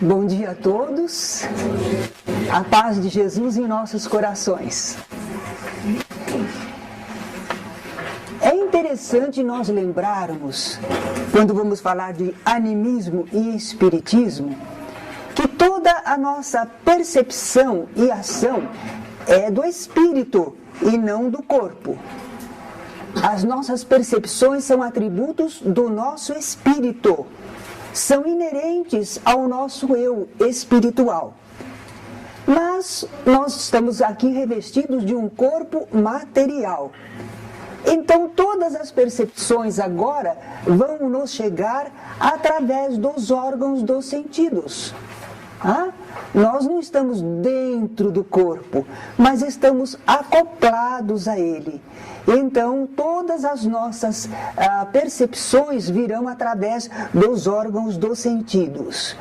Bom dia a todos, a paz de Jesus em nossos corações. É interessante nós lembrarmos, quando vamos falar de animismo e espiritismo, que toda a nossa percepção e ação é do espírito e não do corpo. As nossas percepções são atributos do nosso espírito, são inerentes ao nosso eu espiritual. Mas nós estamos aqui revestidos de um corpo material. Então todas as percepções agora vão nos chegar através dos órgãos dos sentidos. Nós não estamos dentro do corpo, mas estamos acoplados a ele. Então, todas as nossas percepções virão através dos órgãos dos sentidos.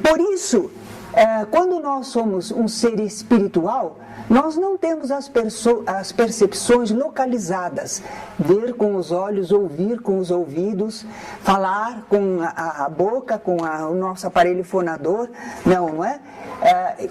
Por isso, quando nós somos um ser espiritual, nós não temos as percepções localizadas. Ver com os olhos, ouvir com os ouvidos, falar com a boca, com o nosso aparelho fonador. Não é?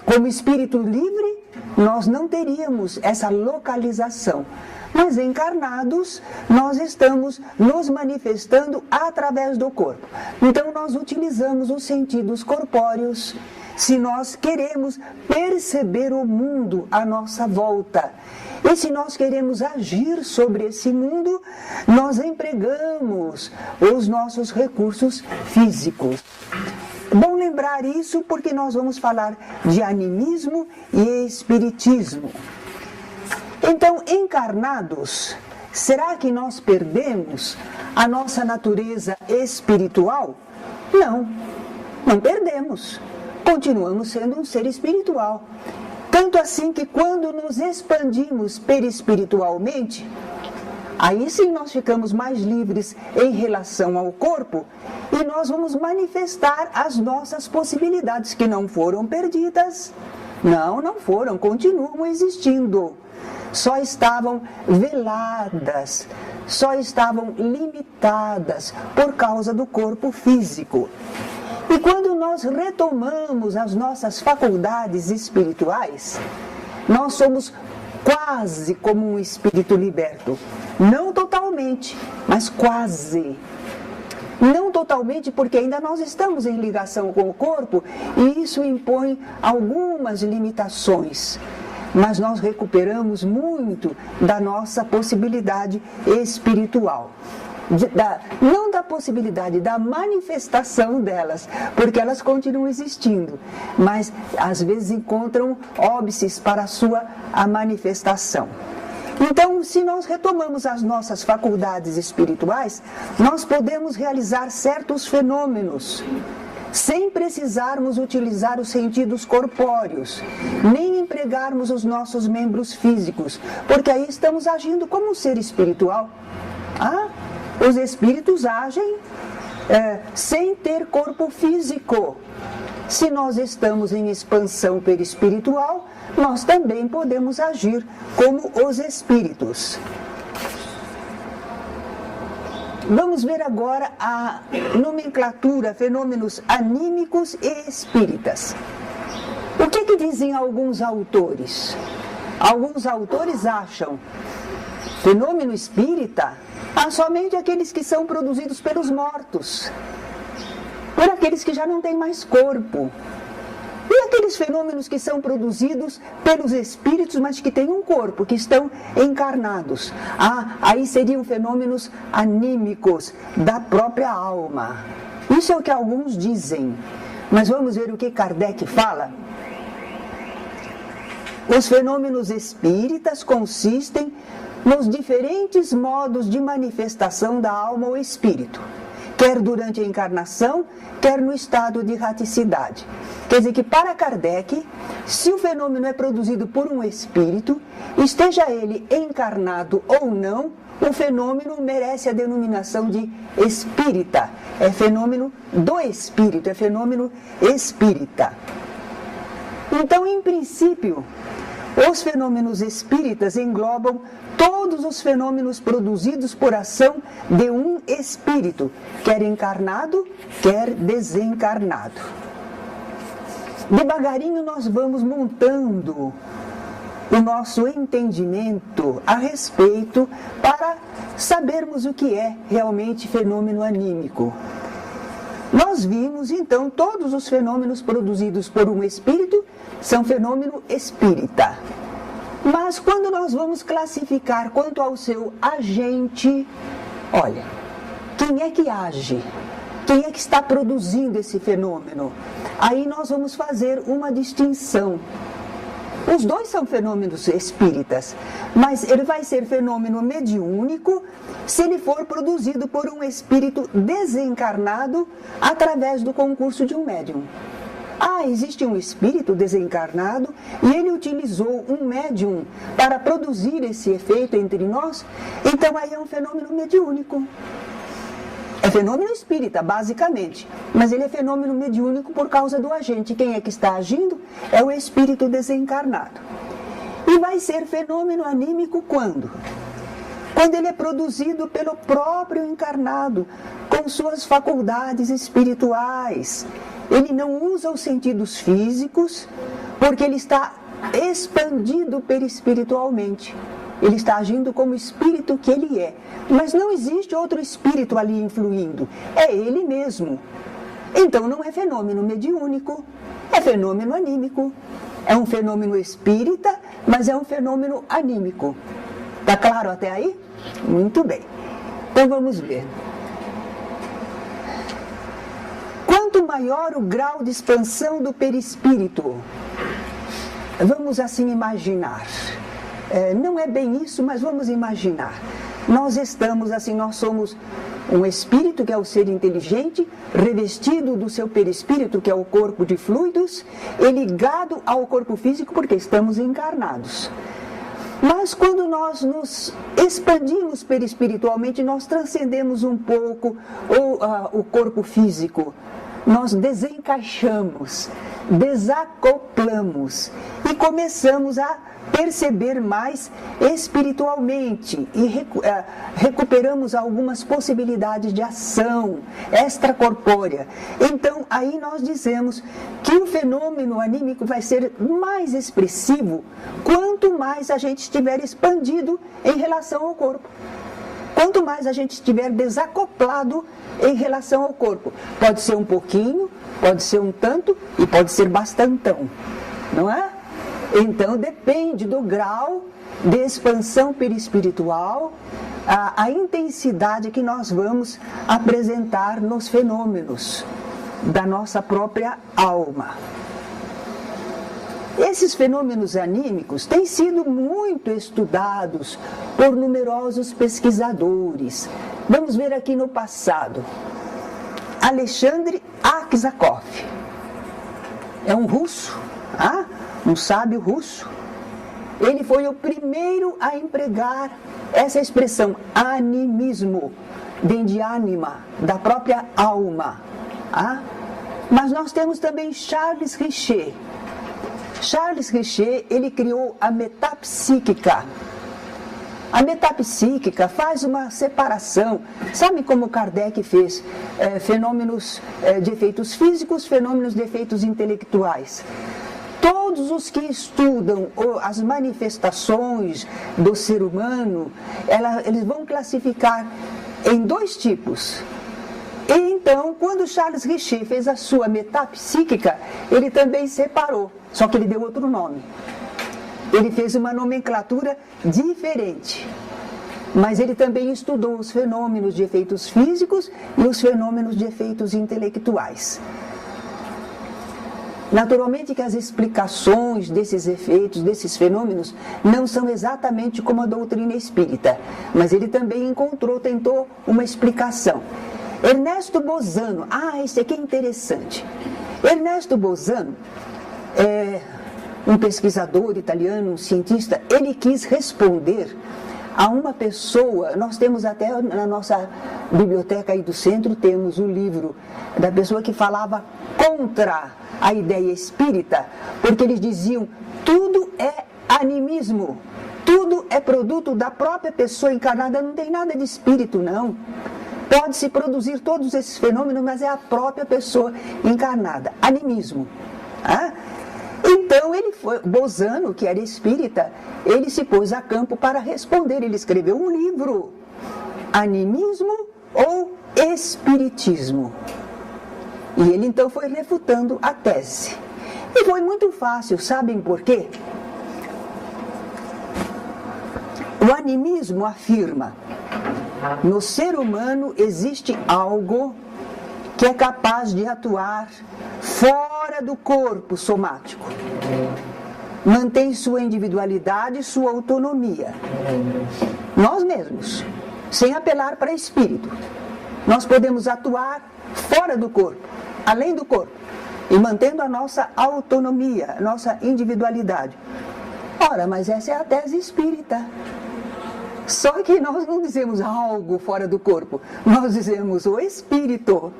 Como espírito livre, nós não teríamos essa localização. Mas encarnados, nós estamos nos manifestando através do corpo. Então nós utilizamos os sentidos corpóreos se nós queremos perceber o mundo à nossa volta. E se nós queremos agir sobre esse mundo, nós empregamos os nossos recursos físicos. Bom lembrar isso porque nós vamos falar de animismo e espiritismo. Então, encarnados, será que nós perdemos a nossa natureza espiritual? Não, não perdemos. Continuamos sendo um ser espiritual. Tanto assim que quando nos expandimos perispiritualmente, aí sim nós ficamos mais livres em relação ao corpo e nós vamos manifestar as nossas possibilidades que não foram perdidas. Não foram, continuam existindo. Só estavam veladas, só estavam limitadas por causa do corpo físico. E quando nós retomamos as nossas faculdades espirituais, nós somos quase como um espírito liberto. Não totalmente, mas quase. Não totalmente porque ainda nós estamos em ligação com o corpo e isso impõe algumas limitações. Mas nós recuperamos muito da nossa possibilidade espiritual. Não da possibilidade, da manifestação delas, porque elas continuam existindo, mas às vezes encontram óbices para a manifestação. Então, se nós retomamos as nossas faculdades espirituais, nós podemos realizar certos fenômenos, sem precisarmos utilizar os sentidos corpóreos, nem empregarmos os nossos membros físicos, porque aí estamos agindo como um ser espiritual. Os espíritos agem sem ter corpo físico. Se nós estamos em expansão perispiritual, nós também podemos agir como os espíritos. Vamos ver agora a nomenclatura, fenômenos anímicos e espíritas. O que dizem alguns autores? Alguns autores acham fenômeno espírita somente aqueles que são produzidos pelos mortos, por aqueles que já não têm mais corpo. E aqueles fenômenos que são produzidos pelos espíritos, mas que têm um corpo, que estão encarnados. Aí seriam fenômenos anímicos da própria alma. Isso é o que alguns dizem. Mas vamos ver o que Kardec fala. Os fenômenos espíritas consistem nos diferentes modos de manifestação da alma ou espírito, quer durante a encarnação, quer no estado de erraticidade. Quer dizer que para Kardec, se o fenômeno é produzido por um espírito, esteja ele encarnado ou não, o fenômeno merece a denominação de espírita. É fenômeno do espírito, é fenômeno espírita. Então, em princípio, Os fenômenos espíritas englobam todos os fenômenos produzidos por ação de um espírito, quer encarnado, quer desencarnado. Devagarinho nós vamos montando o nosso entendimento a respeito para sabermos o que é realmente fenômeno anímico. Nós vimos, então, todos os fenômenos produzidos por um espírito são fenômeno espírita. Mas quando nós vamos classificar quanto ao seu agente, olha, quem é que age? Quem é que está produzindo esse fenômeno? Aí nós vamos fazer uma distinção. Os dois são fenômenos espíritas, mas ele vai ser fenômeno mediúnico se ele for produzido por um espírito desencarnado através do concurso de um médium. Existe um espírito desencarnado e ele utilizou um médium para produzir esse efeito entre nós, então aí é um fenômeno mediúnico. É fenômeno espírita, basicamente, mas ele é fenômeno mediúnico por causa do agente. Quem é que está agindo? É o espírito desencarnado. E vai ser fenômeno anímico quando? Quando ele é produzido pelo próprio encarnado, com suas faculdades espirituais. Ele não usa os sentidos físicos, porque ele está expandido perispiritualmente. Ele está agindo como o espírito que ele é. Mas não existe outro espírito ali influindo. É ele mesmo. Então não é fenômeno mediúnico, é fenômeno anímico. É um fenômeno espírita, mas é um fenômeno anímico. Está claro até aí? Muito bem. Então vamos ver. Quanto maior o grau de expansão do perispírito, vamos assim imaginar. Não é bem isso, mas vamos imaginar. Nós estamos assim, nós somos um espírito que é o ser inteligente, revestido do seu perispírito, que é o corpo de fluidos, e ligado ao corpo físico porque estamos encarnados. Mas quando nós nos expandimos perispiritualmente, nós transcendemos um pouco o corpo físico. Nós desencaixamos, desacoplamos e começamos a perceber mais espiritualmente e recuperamos algumas possibilidades de ação extracorpórea. Então, aí nós dizemos que o fenômeno anímico vai ser mais expressivo quanto mais a gente estiver expandido em relação ao corpo. Quanto mais a gente estiver desacoplado em relação ao corpo. Pode ser um pouquinho, pode ser um tanto e pode ser bastantão, não é? Então depende do grau de expansão perispiritual, a intensidade que nós vamos apresentar nos fenômenos da nossa própria alma. Esses fenômenos anímicos têm sido muito estudados por numerosos pesquisadores. Vamos ver aqui no passado. Alexandre Aksakov é um russo, um sábio russo. Ele foi o primeiro a empregar essa expressão animismo, vem de ânima, da própria alma. Mas nós temos também Charles Richer. Charles Richer, ele criou a metapsíquica. A metapsíquica faz uma separação, sabe como Kardec fez? Fenômenos de efeitos físicos, fenômenos de efeitos intelectuais. Todos os que estudam as manifestações do ser humano, eles vão classificar em dois tipos. Então, quando Charles Richer fez a sua metapsíquica, ele também separou, só que ele deu outro nome. Ele fez uma nomenclatura diferente, mas ele também estudou os fenômenos de efeitos físicos e os fenômenos de efeitos intelectuais. Naturalmente que as explicações desses efeitos, desses fenômenos, não são exatamente como a doutrina espírita, mas ele também tentou uma explicação. Ernesto Bolzano, esse aqui é interessante. Ernesto Bolzano é um pesquisador italiano, um cientista, ele quis responder a uma pessoa, nós temos até na nossa biblioteca aí do centro, temos o livro da pessoa que falava contra a ideia espírita, porque eles diziam, tudo é animismo. Tudo é produto da própria pessoa encarnada, não tem nada de espírito, não. Pode-se produzir todos esses fenômenos, mas é a própria pessoa encarnada. Animismo. Então, Bozano, que era espírita, ele se pôs a campo para responder. Ele escreveu um livro, Animismo ou Espiritismo. E ele então foi refutando a tese. E foi muito fácil, sabem por quê? O animismo afirma: no ser humano existe algo que é capaz de atuar fora do corpo somático. Mantém sua individualidade e sua autonomia. Nós mesmos, sem apelar para espírito, nós podemos atuar fora do corpo, além do corpo, e mantendo a nossa autonomia, a nossa individualidade. Ora, mas essa é a tese espírita. Só que nós não dizemos algo fora do corpo, nós dizemos o espírito.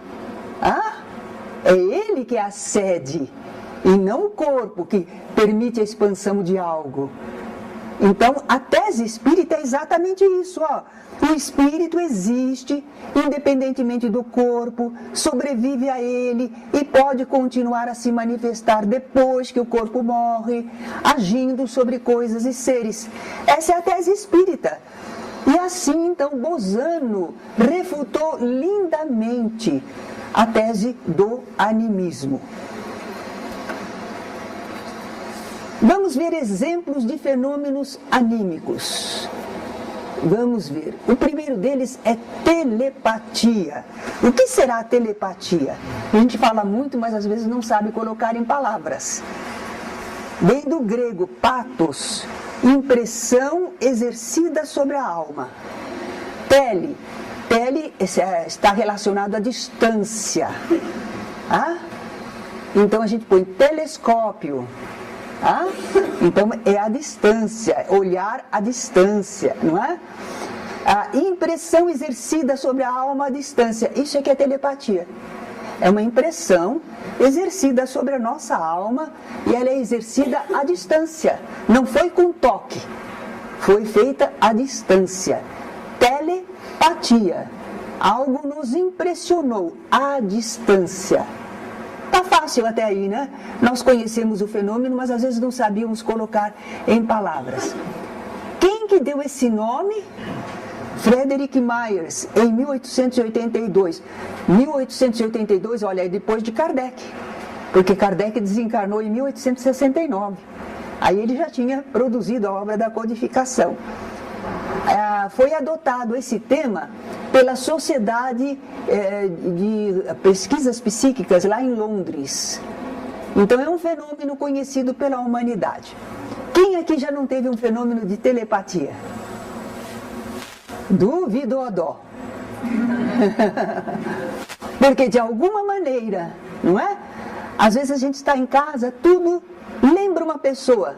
É ele que é a sede, e não o corpo que permite a expansão de algo. Então, a tese espírita é exatamente isso, O espírito existe, independentemente do corpo, sobrevive a ele e pode continuar a se manifestar depois que o corpo morre, agindo sobre coisas e seres. Essa é a tese espírita. E assim, então, Bozano refutou lindamente a tese do animismo. Vamos ver exemplos de fenômenos anímicos. Vamos ver. O primeiro deles é telepatia. O que será a telepatia? A gente fala muito, mas às vezes não sabe colocar em palavras. Vem do grego patos, impressão exercida sobre a alma. Tele está relacionado à distância. Então a gente põe telescópio. Então é a distância, olhar à distância, não é? A impressão exercida sobre a alma à distância, isso é que é telepatia. É uma impressão exercida sobre a nossa alma e ela é exercida à distância. Não foi com toque, foi feita à distância. Telepatia, algo nos impressionou à distância. Tá fácil até aí, né? Nós conhecemos o fenômeno, mas às vezes não sabíamos colocar em palavras. Quem que deu esse nome? Frederick Myers, em 1882. 1882, olha, é depois de Kardec, porque Kardec desencarnou em 1869. Aí ele já tinha produzido a obra da codificação. Foi adotado esse tema pela Sociedade de Pesquisas Psíquicas lá em Londres. Então é um fenômeno conhecido pela humanidade. Quem aqui já não teve um fenômeno de telepatia? Duvidodó. Porque de alguma maneira, não é? Às vezes a gente está em casa, tudo lembra uma pessoa,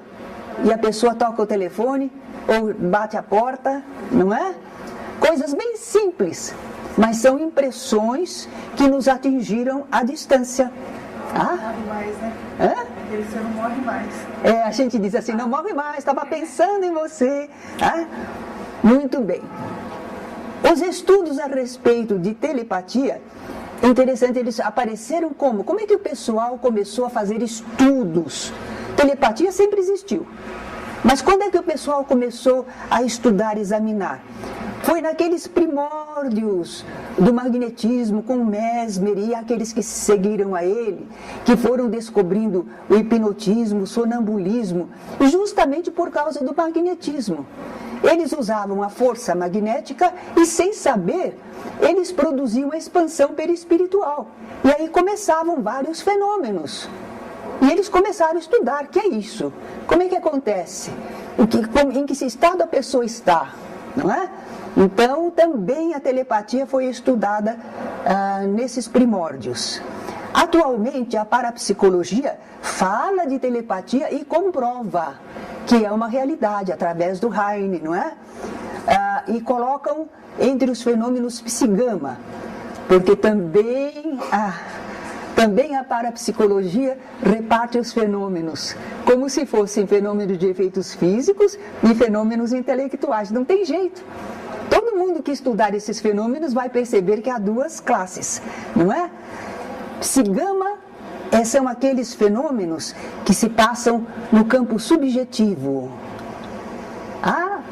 e a pessoa toca o telefone ou bate a porta, não é? Coisas bem simples, mas são impressões que nos atingiram à distância. Não morre mais, né? Aquele senhor não morre mais. A gente diz assim, não morre mais, estava pensando em você. Muito bem. Os estudos a respeito de telepatia, é interessante, eles apareceram como? Como é que o pessoal começou a fazer estudos? Telepatia sempre existiu. Mas quando é que o pessoal começou a estudar, examinar? Foi naqueles primórdios do magnetismo com Mesmer e aqueles que seguiram a ele, que foram descobrindo o hipnotismo, o sonambulismo, justamente por causa do magnetismo. Eles usavam a força magnética e, sem saber, eles produziam a expansão perispiritual. E aí começavam vários fenômenos. E eles começaram a estudar, o que é isso? Como é que acontece? Em que estado a pessoa está? Não é? Então, também a telepatia foi estudada nesses primórdios. Atualmente, a parapsicologia fala de telepatia e comprova que é uma realidade, através do Heine, não é? E colocam entre os fenômenos psigama, porque também Também a parapsicologia reparte os fenômenos, como se fossem fenômenos de efeitos físicos e fenômenos intelectuais. Não tem jeito. Todo mundo que estudar esses fenômenos vai perceber que há duas classes, não é? Psi-gama são aqueles fenômenos que se passam no campo subjetivo.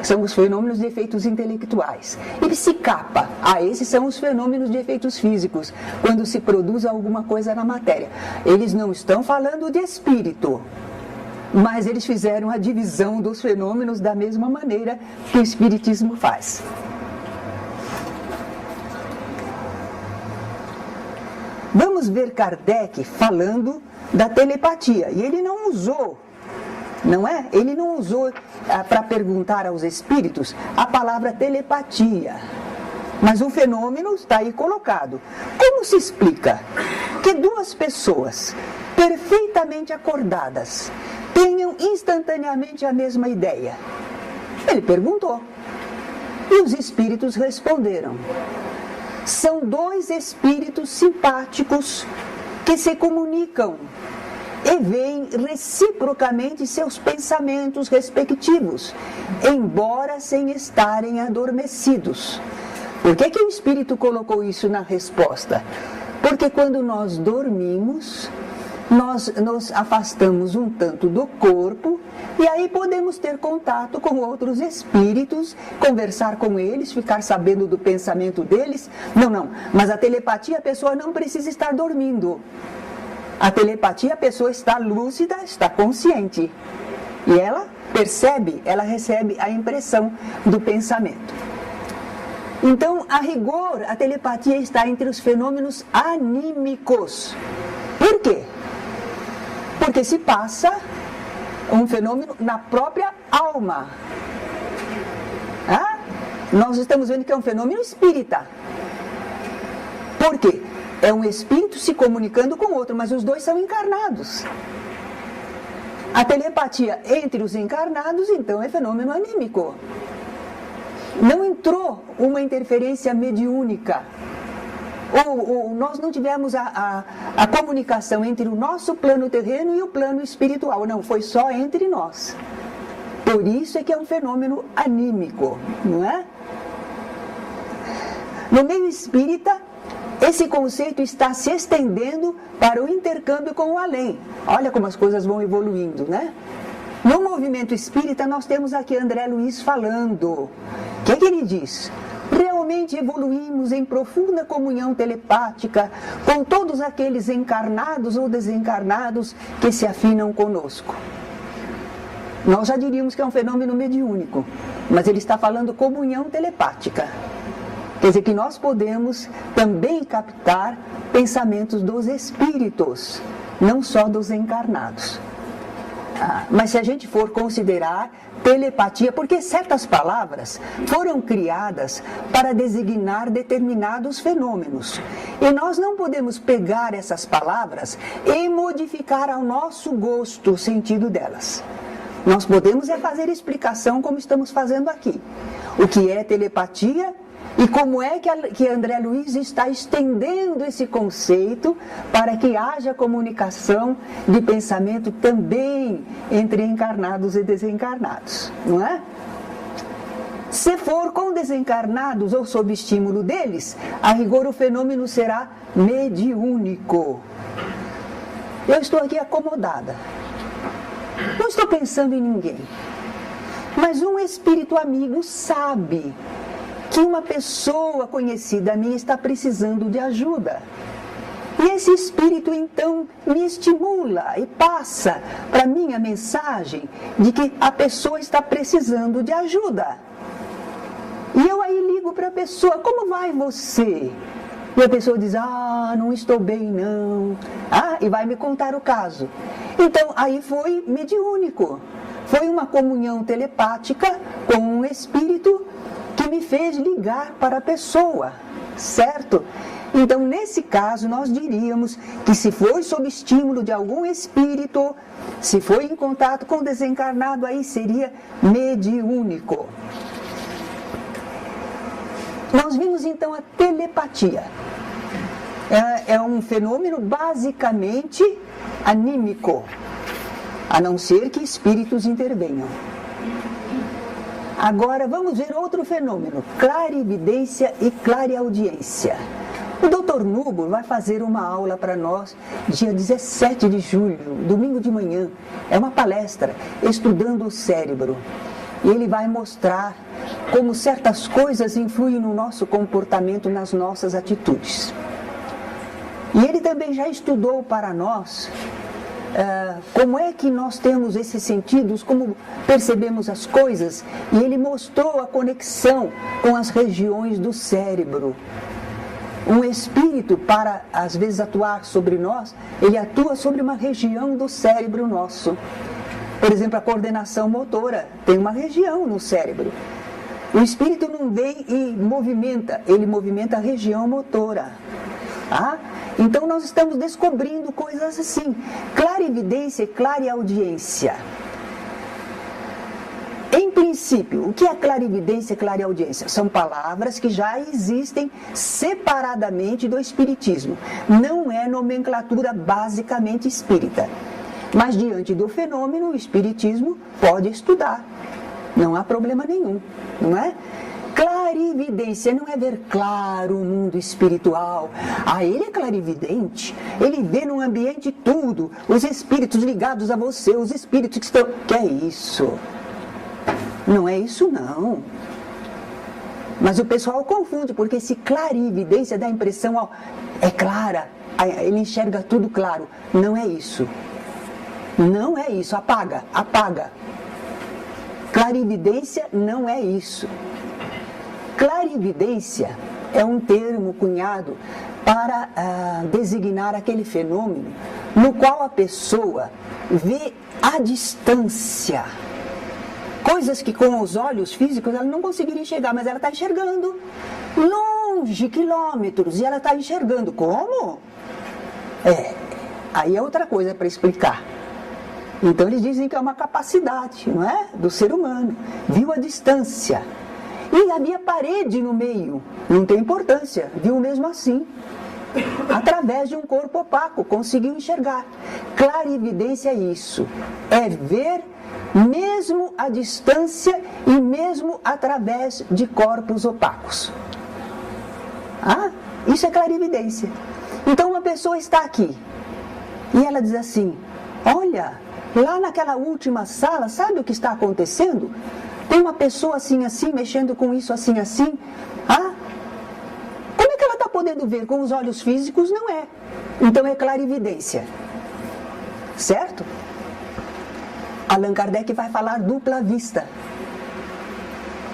São os fenômenos de efeitos intelectuais. E psi-kappa, esses são os fenômenos de efeitos físicos, quando se produz alguma coisa na matéria. Eles não estão falando de espírito, mas eles fizeram a divisão dos fenômenos da mesma maneira que o espiritismo faz. Vamos ver Kardec falando da telepatia, e ele não usou, não é? Ele não usou para perguntar aos espíritos a palavra telepatia, mas o fenômeno está aí colocado. Como se explica que duas pessoas perfeitamente acordadas tenham instantaneamente a mesma ideia? Ele perguntou, e os espíritos responderam. São dois espíritos simpáticos que se comunicam e veem reciprocamente seus pensamentos respectivos, embora sem estarem adormecidos. Por que o espírito colocou isso na resposta? Porque quando nós dormimos, nós nos afastamos um tanto do corpo e aí podemos ter contato com outros espíritos, conversar com eles, ficar sabendo do pensamento deles. Não, mas a telepatia a pessoa não precisa estar dormindo. A telepatia a pessoa está lúcida, está consciente. E ela percebe, ela recebe a impressão do pensamento. Então, a rigor, a telepatia está entre os fenômenos anímicos. Por quê? Porque se passa um fenômeno na própria alma. Nós estamos vendo que é um fenômeno espírita. Por quê? É um espírito se comunicando com outro, mas os dois são encarnados. A telepatia entre os encarnados, então, é fenômeno anímico. Não entrou uma interferência mediúnica. Ou nós não tivemos a comunicação entre o nosso plano terreno e o plano espiritual. Não, foi só entre nós. Por isso é que é um fenômeno anímico, não é? No meio espírita, esse conceito está se estendendo para o intercâmbio com o além. Olha como as coisas vão evoluindo, né? No movimento espírita, nós temos aqui André Luiz falando. O que ele diz? Realmente evoluímos em profunda comunhão telepática com todos aqueles encarnados ou desencarnados que se afinam conosco. Nós já diríamos que é um fenômeno mediúnico, mas ele está falando comunhão telepática. Quer dizer que nós podemos também captar pensamentos dos espíritos, não só dos encarnados. Mas se a gente for considerar telepatia, porque certas palavras foram criadas para designar determinados fenômenos. E nós não podemos pegar essas palavras e modificar ao nosso gosto o sentido delas. Nós podemos fazer explicação como estamos fazendo aqui. O que é telepatia e como é que André Luiz está estendendo esse conceito para que haja comunicação de pensamento também entre encarnados e desencarnados, não é? Se for com desencarnados ou sob estímulo deles, a rigor o fenômeno será mediúnico. Eu estou aqui acomodada. Não estou pensando em ninguém. Mas um espírito amigo sabe que uma pessoa conhecida minha está precisando de ajuda. E esse espírito então me estimula e passa para mim a mensagem de que a pessoa está precisando de ajuda. E eu aí ligo para a pessoa, como vai você? E a pessoa diz, não estou bem não. E vai me contar o caso. Então aí foi mediúnico. Foi uma comunhão telepática com um espírito que me fez ligar para a pessoa, certo? Então, nesse caso, nós diríamos que se foi sob estímulo de algum espírito, se foi em contato com o desencarnado, aí seria mediúnico. Nós vimos então a telepatia. É um fenômeno basicamente anímico, a não ser que espíritos intervenham. Agora vamos ver outro fenômeno, clarividência e clareaudiência. O Dr. Nubo vai fazer uma aula para nós dia 17 de julho, domingo de manhã. É uma palestra estudando o cérebro. E ele vai mostrar como certas coisas influem no nosso comportamento, nas nossas atitudes. E ele também já estudou para nós como é que nós temos esses sentidos, como percebemos as coisas, e ele mostrou a conexão com as regiões do cérebro. Um espírito, para às vezes atuar sobre nós, ele atua sobre uma região do cérebro nosso. Por exemplo, a coordenação motora tem uma região no cérebro. O espírito não vem e movimenta, ele movimenta a região motora. Tá? Então nós estamos descobrindo coisas assim, clarividência e clareaudiência. Em princípio, o que é clarividência e clareaudiência? São palavras que já existem separadamente do espiritismo. Não é nomenclatura basicamente espírita. Mas diante do fenômeno, o espiritismo pode estudar. Não há problema nenhum, não é? Clarividência não é ver claro o mundo espiritual. Ele é clarividente. Ele vê no ambiente tudo. Os espíritos ligados a você, os espíritos que estão... Que é isso? Não é isso não. Mas o pessoal confunde, porque esse clarividência dá a impressão, é clara, ele enxerga tudo claro. Não é isso. Não é isso. Apaga. Clarividência não é isso. Clarividência é um termo cunhado para designar aquele fenômeno no qual a pessoa vê à distância coisas que com os olhos físicos ela não conseguiria enxergar, mas ela está enxergando longe, quilômetros, e ela está enxergando. Como? Aí é outra coisa para explicar. Então eles dizem que é uma capacidade, não é? Do ser humano. Viu a distância. E havia parede no meio. Não tem importância. Viu mesmo assim. Através de um corpo opaco, conseguiu enxergar. Clarividência é isso. É ver mesmo à distância e mesmo através de corpos opacos. Isso é clarividência. Então uma pessoa está aqui e ela diz assim: olha, lá naquela última sala, sabe o que está acontecendo? Tem uma pessoa assim, assim, mexendo com isso assim, assim. Como é que ela está podendo ver? Com os olhos físicos não é. Então é clarividência. Certo? Allan Kardec vai falar dupla vista.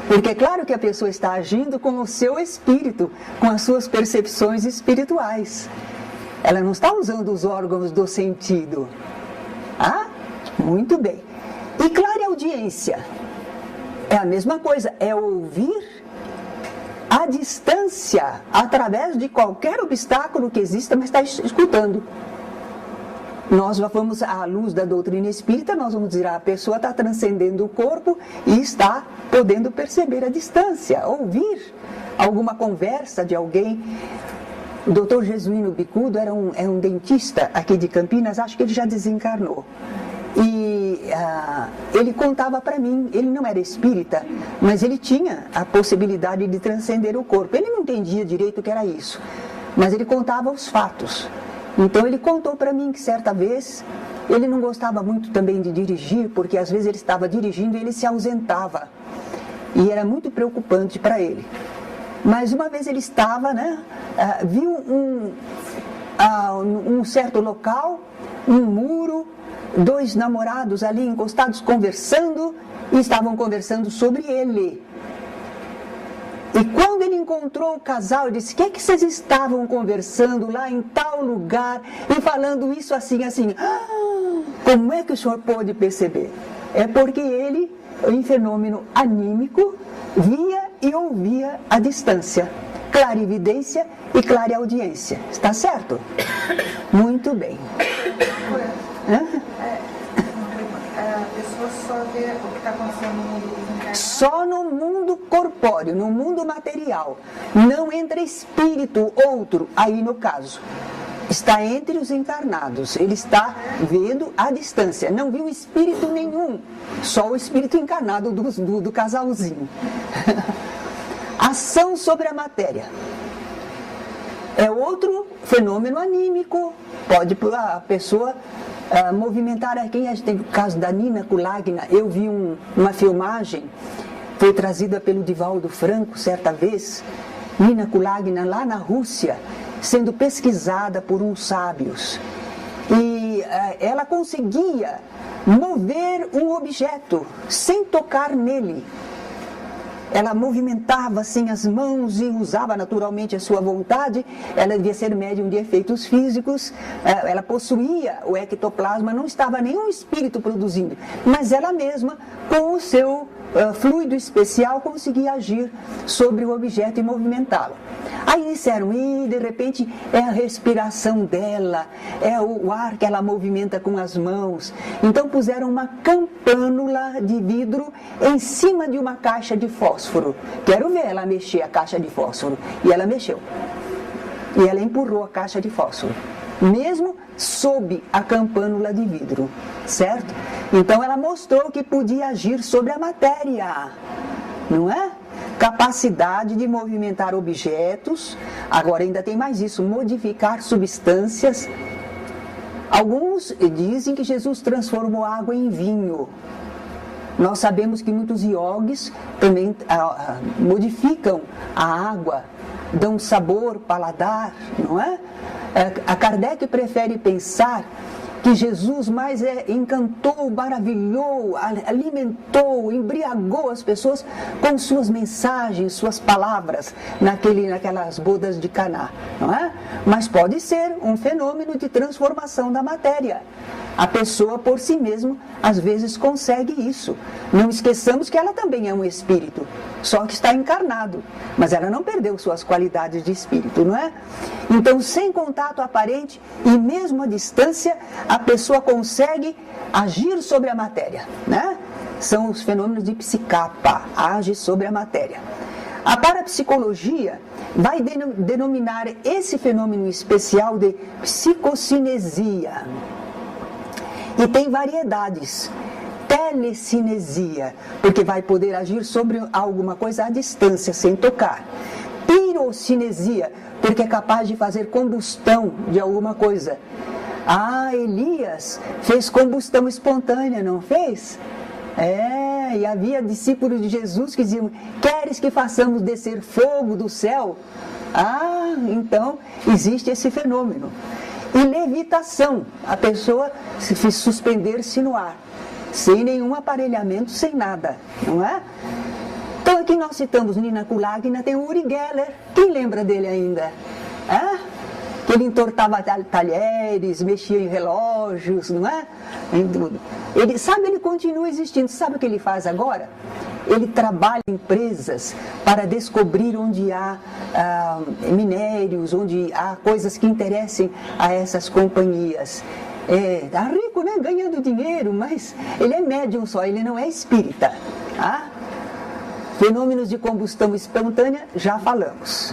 Porque é claro que a pessoa está agindo com o seu espírito, com as suas percepções espirituais. Ela não está usando os órgãos do sentido. Muito bem. E clareaudiência é a mesma coisa, é ouvir à distância, através de qualquer obstáculo que exista, mas está escutando. Nós vamos, à luz da doutrina espírita, nós vamos dizer, a pessoa está transcendendo o corpo e está podendo perceber a distância, ouvir alguma conversa de alguém. O doutor Jesuíno Bicudo é um dentista aqui de Campinas, acho que ele já desencarnou. E ele contava para mim, ele não era espírita, mas ele tinha a possibilidade de transcender o corpo. Ele não entendia direito o que era isso, mas ele contava os fatos. Então ele contou para mim que certa vez, ele não gostava muito também de dirigir, porque às vezes ele estava dirigindo e ele se ausentava. E era muito preocupante para ele. Mas uma vez ele estava, viu um certo local, um muro, dois namorados ali encostados conversando, e estavam conversando sobre ele. E quando ele encontrou o casal, ele disse: o que é que vocês estavam conversando lá em tal lugar e falando isso assim, assim? Como é que o senhor pôde perceber? É porque ele, em fenômeno anímico, via e ouvia à distância. Clarividência e clareaudiência. Está certo? Muito bem. A pessoa pessoa vê o que está acontecendo no mundo dos encarnados? Só no mundo corpóreo, no mundo material. Não entra espírito outro aí no caso. Está entre os encarnados. Ele está vendo à distância. Não viu espírito nenhum. Só o espírito encarnado do casalzinho. Ação sobre a matéria. É outro fenômeno anímico. Pode a pessoa movimentar aqui. A gente tem o caso da Nina Kulagina. Eu vi uma filmagem, foi trazida pelo Divaldo Franco certa vez. Nina Kulagina lá na Rússia, sendo pesquisada por uns sábios. E ela conseguia mover um objeto sem tocar nele. Ela movimentava assim as mãos e usava naturalmente a sua vontade. Ela devia ser médium de efeitos físicos. Ela possuía o ectoplasma, não estava nenhum espírito produzindo. Mas ela mesma, com o seu fluido especial, conseguia agir sobre o objeto e movimentá-lo. Aí disseram, e de repente é a respiração dela, é o ar que ela movimenta com as mãos. Então puseram uma campânula de vidro em cima de uma caixa de fósforo. Quero ver ela mexer a caixa de fósforo. E ela mexeu. E ela empurrou a caixa de fósforo, mesmo sob a campânula de vidro, certo? Então ela mostrou que podia agir sobre a matéria, não é? Capacidade de movimentar objetos. Agora ainda tem mais isso, modificar substâncias. Alguns dizem que Jesus transformou água em vinho. Nós sabemos que muitos iogues também modificam a água, dão sabor, paladar, não é? A Kardec prefere pensar que Jesus mais encantou, maravilhou, alimentou, embriagou as pessoas com suas mensagens, suas palavras naquelas bodas de Caná, não é? Mas pode ser um fenômeno de transformação da matéria. A pessoa por si mesma às vezes consegue isso. Não esqueçamos que ela também é um espírito, só que está encarnado, mas ela não perdeu suas qualidades de espírito, não é? Então, sem contato aparente e mesmo à distância, a pessoa consegue agir sobre a matéria, né? São os fenômenos de psicapa, age sobre a matéria. A parapsicologia vai denominar esse fenômeno especial de psicocinesia. E tem variedades. Telecinesia, porque vai poder agir sobre alguma coisa à distância, sem tocar. Pirocinesia, porque é capaz de fazer combustão de alguma coisa. Elias fez combustão espontânea, não fez? E havia discípulos de Jesus que diziam, queres que façamos descer fogo do céu? Então existe esse fenômeno. E levitação, a pessoa se suspender-se no ar, sem nenhum aparelhamento, sem nada, não é? Então aqui nós citamos Nina Kulagina, tem o Uri Geller, quem lembra dele ainda? Que ele entortava talheres, mexia em relógios, não é? Em tudo. Ele continua existindo, sabe o que ele faz agora? Ele trabalha em empresas para descobrir onde há minérios, onde há coisas que interessem a essas companhias. Está rico, né? Ganhando dinheiro, mas ele é médium só, ele não é espírita. Fenômenos de combustão espontânea, já falamos.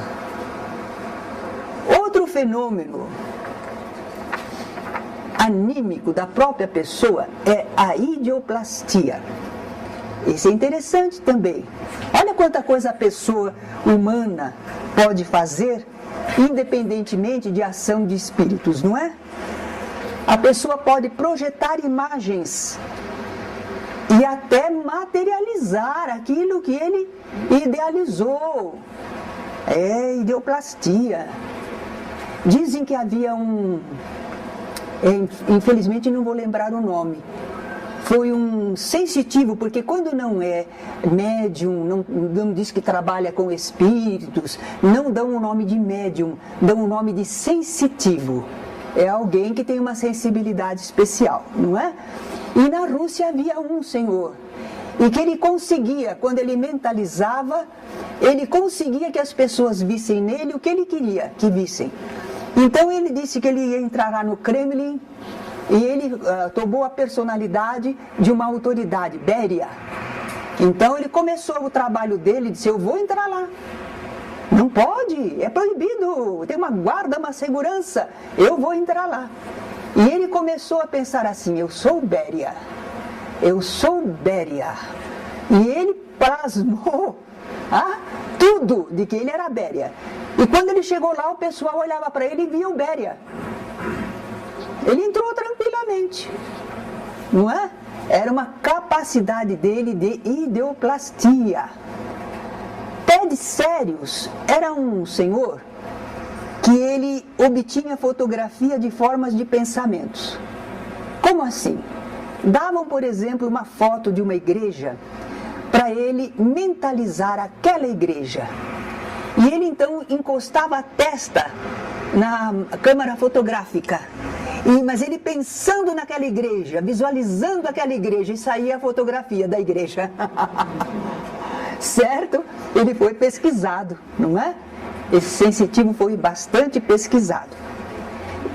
Outro fenômeno anímico da própria pessoa é a idioplastia. Isso é interessante também. Olha quanta coisa a pessoa humana pode fazer, independentemente de ação de espíritos, não é? A pessoa pode projetar imagens e até materializar aquilo que ele idealizou. Idioplastia. Dizem que havia infelizmente não vou lembrar o nome, foi um sensitivo, porque quando não é médium, não diz que trabalha com espíritos, não dão o nome de médium, dão o nome de sensitivo. É alguém que tem uma sensibilidade especial, não é? E na Rússia havia um senhor, e que ele conseguia, quando ele mentalizava, ele conseguia que as pessoas vissem nele o que ele queria que vissem. Então ele disse que ele ia entrar no Kremlin e ele tomou a personalidade de uma autoridade, Béria. Então ele começou o trabalho dele e disse: eu vou entrar lá. Não pode, é proibido, tem uma guarda, uma segurança, eu vou entrar lá. E ele começou a pensar assim: eu sou Béria, eu sou Béria. E ele plasmou tudo de que ele era Béria. E quando ele chegou lá, o pessoal olhava para ele e via o Béria. Ele entrou tranquilamente, não é? Era uma capacidade dele de ideoplastia. Ted Sérios era um senhor que ele obtinha fotografia de formas de pensamentos. Como assim? Davam, por exemplo, uma foto de uma igreja para ele mentalizar aquela igreja. E ele então encostava a testa na câmara fotográfica. Mas ele pensando naquela igreja, visualizando aquela igreja, e saía a fotografia da igreja. Certo? Ele foi pesquisado, não é? Esse sensitivo foi bastante pesquisado.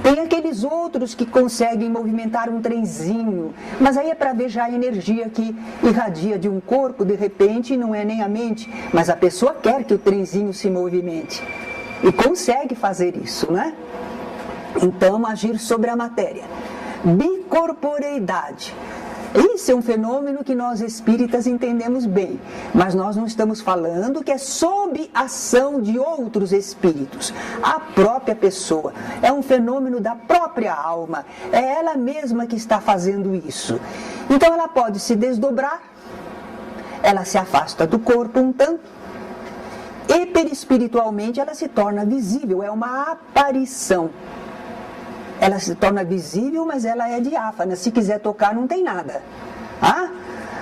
Tem aqueles outros que conseguem movimentar um trenzinho, mas aí é para ver já a energia que irradia de um corpo, de repente não é nem a mente, mas a pessoa quer que o trenzinho se movimente. E consegue fazer isso, né? Então, agir sobre a matéria. Bicorporeidade. Isso é um fenômeno que nós espíritas entendemos bem, mas nós não estamos falando que é sob ação de outros espíritos. A própria pessoa é um fenômeno da própria alma, é ela mesma que está fazendo isso. Então ela pode se desdobrar, ela se afasta do corpo um tanto, e perispiritualmente ela se torna visível, é uma aparição. Ela se torna visível, mas ela é diáfana. Se quiser tocar, não tem nada.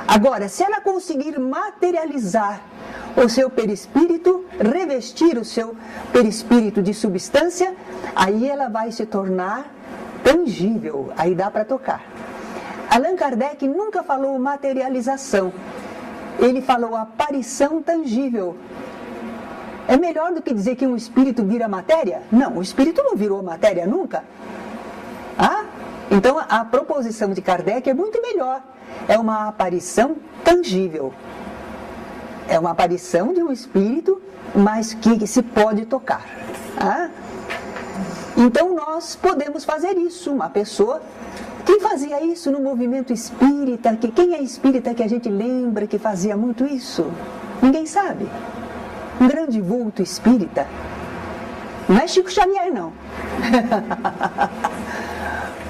Agora, se ela conseguir materializar o seu perispírito, revestir o seu perispírito de substância, aí ela vai se tornar tangível. Aí dá para tocar. Allan Kardec nunca falou materialização. Ele falou aparição tangível. É melhor do que dizer que um espírito vira matéria? Não, o espírito não virou matéria nunca. Então a proposição de Kardec é muito melhor. É uma aparição tangível. É uma aparição de um espírito, mas que se pode tocar. Então nós podemos fazer isso. Uma pessoa... Quem fazia isso no movimento espírita? Quem é espírita que a gente lembra que fazia muito isso? Ninguém sabe. Um grande vulto espírita. Não é Chico Xavier, não.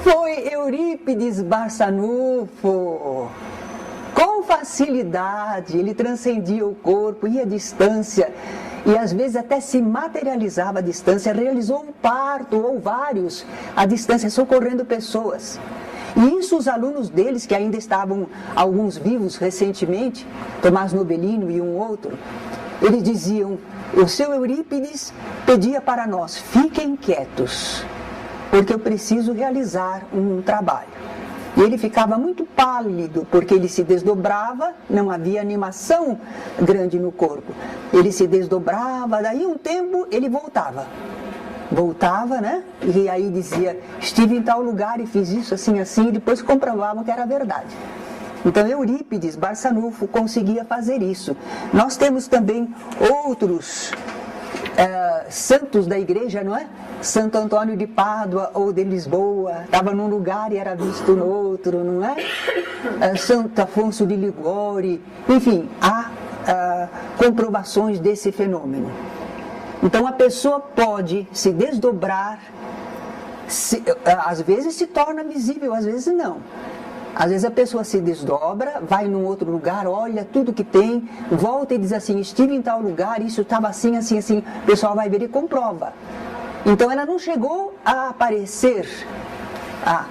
Foi Eurípides Barçanufo. Com facilidade, ele transcendia o corpo, ia à distância, e às vezes até se materializava à distância, realizou um parto ou vários à distância, socorrendo pessoas. E isso os alunos deles, que ainda estavam alguns vivos recentemente, Tomás Nobelino e um outro, eles diziam: o seu Eurípides pedia para nós, fiquem quietos, porque eu preciso realizar um trabalho. E ele ficava muito pálido, porque ele se desdobrava, não havia animação grande no corpo. Ele se desdobrava, daí um tempo ele voltava. Voltava, né? E aí dizia, estive em tal lugar e fiz isso assim, assim, e depois comprovavam que era verdade. Então Eurípides Barçanufo conseguia fazer isso. Nós temos também outros santos da igreja, não é? Santo Antônio de Pádua ou de Lisboa, estava num lugar e era visto no outro, não é? Santo Afonso de Ligório, enfim, há comprovações desse fenômeno. Então a pessoa pode se desdobrar, às vezes se torna visível, às vezes não. Às vezes a pessoa se desdobra, vai num outro lugar, olha tudo que tem, volta e diz assim, estive em tal lugar, isso estava assim, assim, assim. O pessoal vai ver e comprova. Então ela não chegou a aparecer.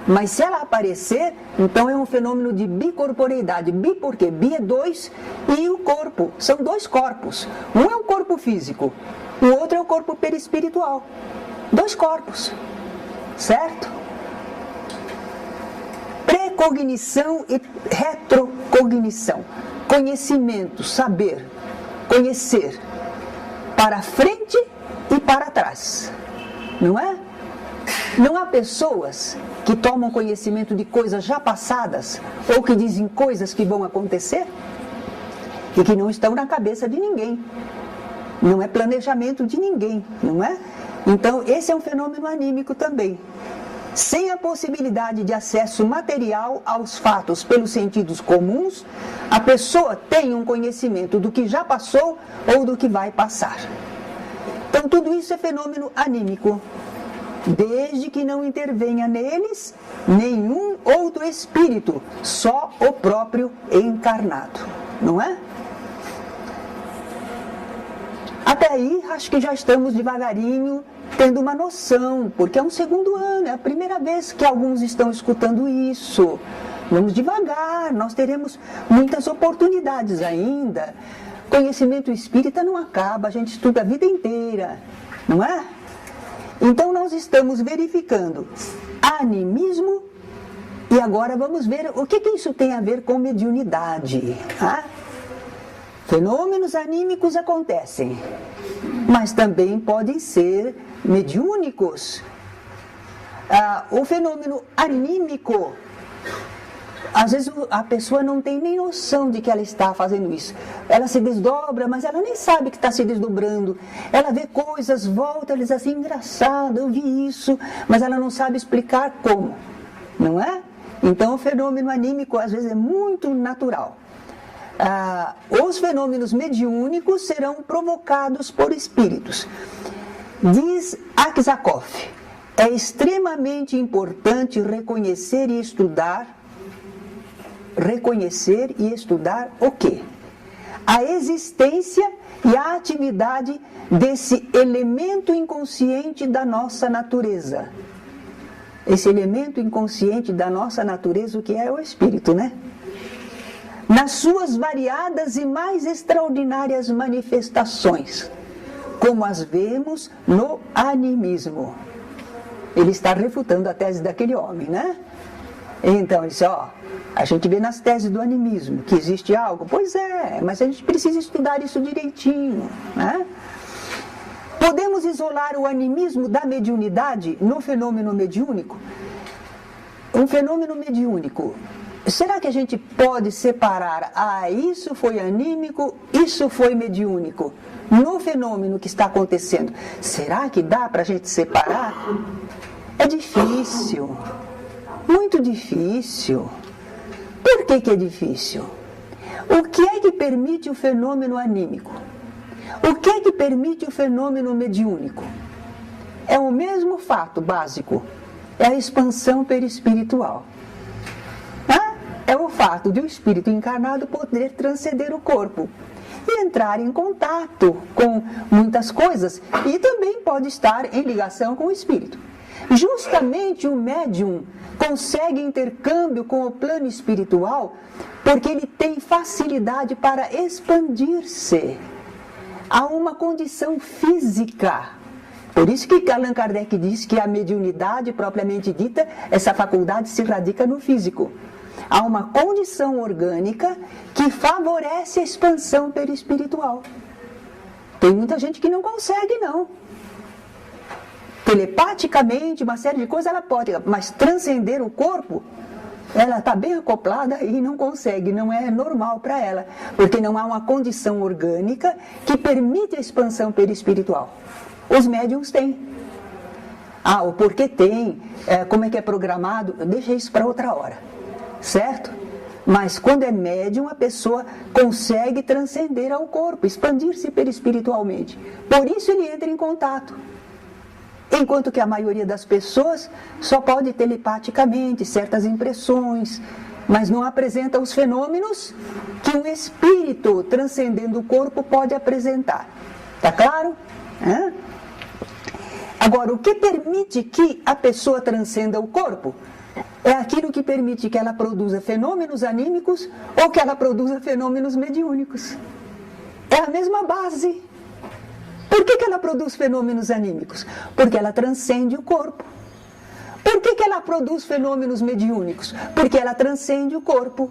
Mas se ela aparecer, então é um fenômeno de bicorporeidade. Bi por quê? Bi é dois e o corpo. São dois corpos. Um é o corpo físico, o outro é o corpo perispiritual. Dois corpos. Certo? Precognição e retrocognição. Conhecimento, saber, conhecer para frente e para trás. Não é? Não há pessoas que tomam conhecimento de coisas já passadas ou que dizem coisas que vão acontecer e que não estão na cabeça de ninguém. Não é planejamento de ninguém, não é? Então, esse é um fenômeno anímico também. Sem a possibilidade de acesso material aos fatos pelos sentidos comuns, a pessoa tem um conhecimento do que já passou ou do que vai passar. Então, tudo isso é fenômeno anímico, desde que não intervenha neles nenhum outro espírito, só o próprio encarnado, não é? Até aí, acho que já estamos devagarinho tendo uma noção, porque é um segundo ano, é a primeira vez que alguns estão escutando isso. Vamos devagar, nós teremos muitas oportunidades ainda. Conhecimento espírita não acaba, a gente estuda a vida inteira, não é? Então nós estamos verificando animismo e agora vamos ver o que isso tem a ver com mediunidade. Tá? Fenômenos anímicos acontecem, mas também podem ser mediúnicos. O fenômeno anímico, às vezes a pessoa não tem nem noção de que ela está fazendo isso. Ela se desdobra, mas ela nem sabe que está se desdobrando. Ela vê coisas, volta, ela diz assim, engraçado, eu vi isso, mas ela não sabe explicar como, não é? Então o fenômeno anímico às vezes é muito natural. Os fenômenos mediúnicos serão provocados por espíritos. Diz Aksakoff, é extremamente importante reconhecer e estudar o quê? A existência e a atividade desse elemento inconsciente da nossa natureza. Esse elemento inconsciente da nossa natureza, o que é o espírito, né? Nas suas variadas e mais extraordinárias manifestações, como as vemos no animismo. Ele está refutando a tese daquele homem, né? Então, ele disse, a gente vê nas teses do animismo que existe algo. Pois é, mas a gente precisa estudar isso direitinho, né? Podemos isolar o animismo da mediunidade no fenômeno mediúnico? Um fenômeno mediúnico, será que a gente pode separar, isso foi anímico, isso foi mediúnico, no fenômeno que está acontecendo? Será que dá para a gente separar? É difícil, muito difícil. Por que é difícil? O que é que permite o fenômeno anímico? O que é que permite o fenômeno mediúnico? É o mesmo fato básico, é a expansão perispiritual. É o fato de o espírito encarnado poder transcender o corpo e entrar em contato com muitas coisas e também pode estar em ligação com o espírito. Justamente o médium consegue intercâmbio com o plano espiritual porque ele tem facilidade para expandir-se a uma condição física. Por isso que Allan Kardec diz que a mediunidade propriamente dita, essa faculdade se radica no físico. Há uma condição orgânica que favorece a expansão perispiritual. Tem muita gente que não consegue, não. Telepaticamente, uma série de coisas ela pode, mas transcender o corpo, ela está bem acoplada e não consegue, não é normal para ela, porque não há uma condição orgânica que permite a expansão perispiritual. Os médiums têm. O porquê tem, como é que é programado, deixa isso para outra hora, certo? Mas quando é médium, a pessoa consegue transcender ao corpo, expandir-se perispiritualmente. Por isso ele entra em contato. Enquanto que a maioria das pessoas só pode telepaticamente, certas impressões, mas não apresenta os fenômenos que um espírito transcendendo o corpo pode apresentar. Tá claro? Agora, o que permite que a pessoa transcenda o corpo é aquilo que permite que ela produza fenômenos anímicos ou que ela produza fenômenos mediúnicos. É a mesma base. Por que ela produz fenômenos anímicos? Porque ela transcende o corpo. Por que ela produz fenômenos mediúnicos? Porque ela transcende o corpo.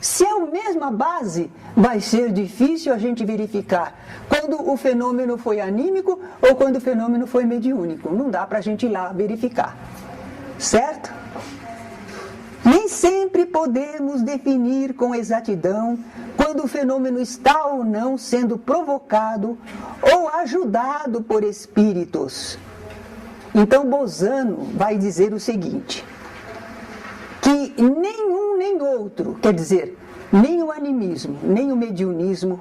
Se é a mesma base, vai ser difícil a gente verificar quando o fenômeno foi anímico ou quando o fenômeno foi mediúnico. Não dá para a gente ir lá verificar. Certo? Nem sempre podemos definir com exatidão quando o fenômeno está ou não sendo provocado ou ajudado por espíritos. Então Bozano vai dizer o seguinte, que nenhum nem outro, quer dizer, nem o animismo, nem o mediunismo,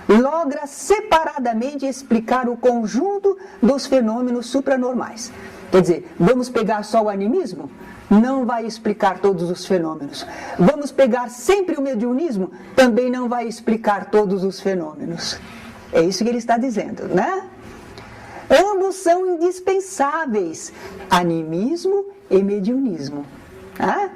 logra separadamente explicar o conjunto dos fenômenos supranormais. Quer dizer, vamos pegar só o animismo? Não vai explicar todos os fenômenos. Vamos pegar sempre o mediunismo? Também não vai explicar todos os fenômenos. É isso que ele está dizendo, né? Ambos são indispensáveis, animismo e mediunismo. Né?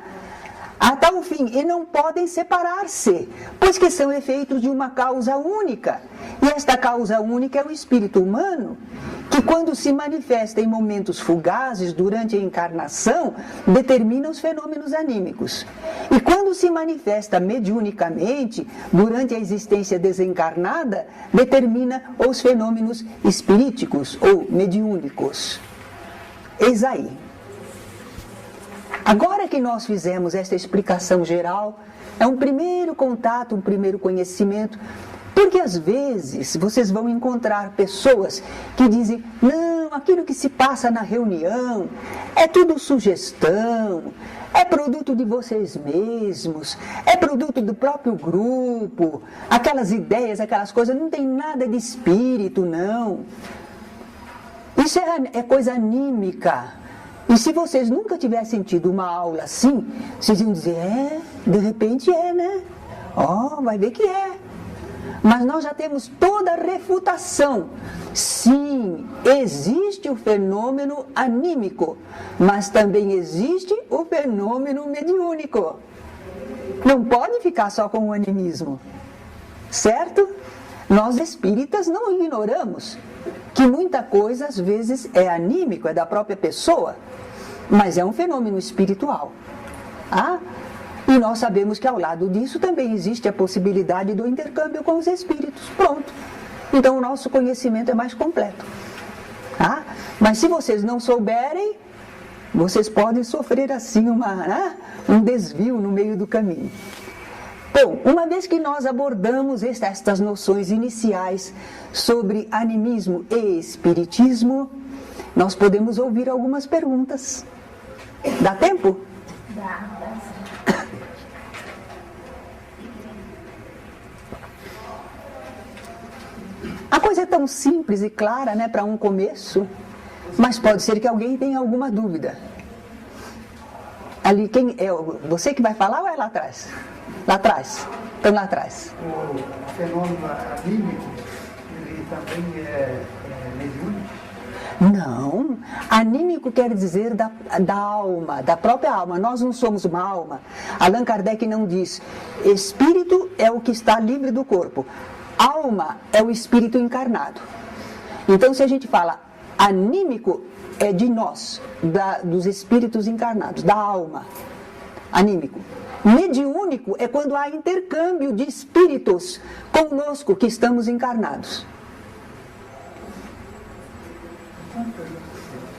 A tal fim, e não podem separar-se, pois que são efeitos de uma causa única. E esta causa única é o espírito humano, que quando se manifesta em momentos fugazes durante a encarnação, determina os fenômenos anímicos. E quando se manifesta mediunicamente, durante a existência desencarnada, determina os fenômenos espiríticos ou mediúnicos. Eis aí. Agora que nós fizemos esta explicação geral, é um primeiro contato, um primeiro conhecimento, porque às vezes vocês vão encontrar pessoas que dizem, não, aquilo que se passa na reunião é tudo sugestão, é produto de vocês mesmos, é produto do próprio grupo, aquelas ideias, aquelas coisas, não tem nada de espírito, não. Isso é coisa anímica. E se vocês nunca tivessem tido uma aula assim, vocês iam dizer, de repente né? Vai ver que é. Mas nós já temos toda a refutação. Sim, existe o fenômeno anímico, mas também existe o fenômeno mediúnico. Não pode ficar só com o animismo. Certo? Nós espíritas não ignoramos que muita coisa às vezes é anímico, é da própria pessoa, mas é um fenômeno espiritual. E nós sabemos que ao lado disso também existe a possibilidade do intercâmbio com os espíritos. Pronto. Então o nosso conhecimento é mais completo. Mas se vocês não souberem, vocês podem sofrer assim um desvio no meio do caminho. Bom, uma vez que nós abordamos estas noções iniciais sobre animismo e espiritismo, nós podemos ouvir algumas perguntas. Dá tempo? Dá. A coisa é tão simples e clara, né, para um começo, mas pode ser que alguém tenha alguma dúvida. Ali, quem é? Você que vai falar ou é lá atrás? Lá atrás. Então, lá atrás. O fenômeno anímico, ele também é mediúnico? Não. Anímico quer dizer da alma, da própria alma. Nós não somos uma alma. Allan Kardec não diz, espírito é o que está livre do corpo. Alma é o espírito encarnado. Então, se a gente fala anímico, é de nós, dos espíritos encarnados, da alma. Anímico. Mediúnico é quando há intercâmbio de espíritos conosco que estamos encarnados.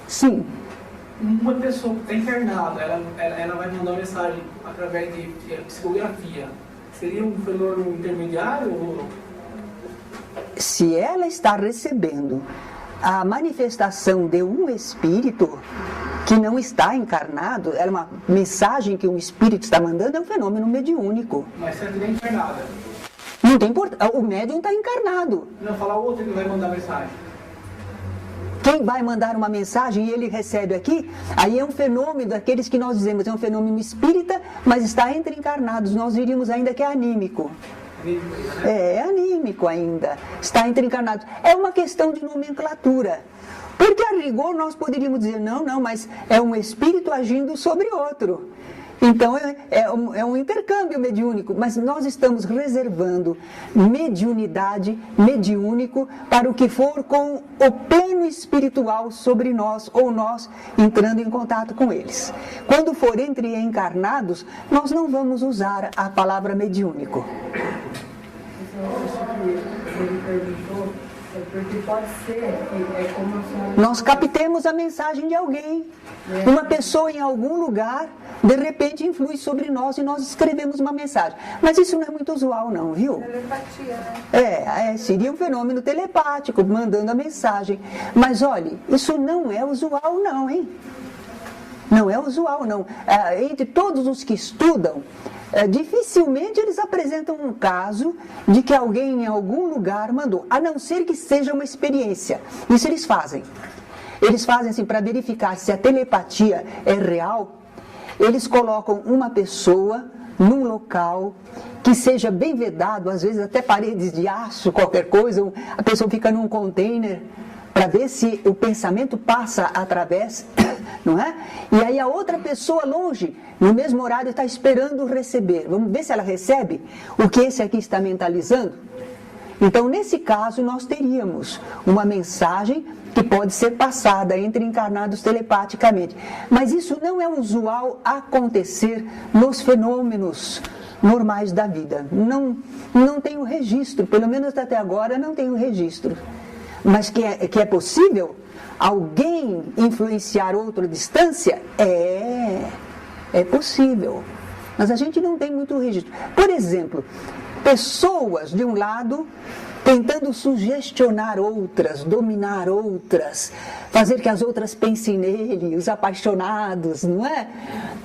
Sim. Uma pessoa que está encarnada, ela vai mandar uma mensagem através de psicografia. Seria um fenômeno intermediário ou... Se ela está recebendo a manifestação de um espírito que não está encarnado, é uma mensagem que um espírito está mandando, é um fenômeno mediúnico. Mas será que nem encarnada? Não tem importância, o médium está encarnado. Não, falar o outro que vai mandar mensagem. Quem vai mandar uma mensagem e ele recebe aqui, aí é um fenômeno daqueles que nós dizemos, é um fenômeno espírita, mas está entre encarnados, nós diríamos ainda que é anímico. É anímico ainda, está entre encarnados. É uma questão de nomenclatura. Porque a rigor nós poderíamos dizer, não, mas é um espírito agindo sobre outro. Então é um intercâmbio mediúnico, mas nós estamos reservando mediunidade, mediúnico, para o que for com o plano espiritual sobre nós, ou nós entrando em contato com eles. Quando for entre encarnados, nós não vamos usar a palavra mediúnico. Ele perguntou, porque pode ser que como Nós captemos a mensagem de alguém. Uma pessoa em algum lugar, de repente, influi sobre nós e nós escrevemos uma mensagem. Mas isso não é muito usual, não, viu? telepatia, né? Seria um fenômeno telepático, mandando a mensagem. Mas, olhe, isso não é usual, não, hein? Não é usual, não. Entre todos os que estudam, dificilmente eles apresentam um caso de que alguém em algum lugar mandou, a não ser que seja uma experiência. Isso eles fazem. Eles fazem assim, para verificar se a telepatia é real, eles colocam uma pessoa num local que seja bem vedado, às vezes até paredes de aço, qualquer coisa, a pessoa fica num container, para ver se o pensamento passa através, não é? E aí a outra pessoa longe, no mesmo horário, está esperando receber. Vamos ver se ela recebe o que esse aqui está mentalizando? Então, nesse caso, nós teríamos uma mensagem que pode ser passada entre encarnados telepaticamente. Mas isso não é usual acontecer nos fenômenos normais da vida. Não tenho registro, pelo menos até agora não tenho registro. Mas que é possível alguém influenciar outra distância? É possível. Mas a gente não tem muito registro. Por exemplo, pessoas de um lado tentando sugestionar outras, dominar outras, fazer que as outras pensem nele, os apaixonados, não é?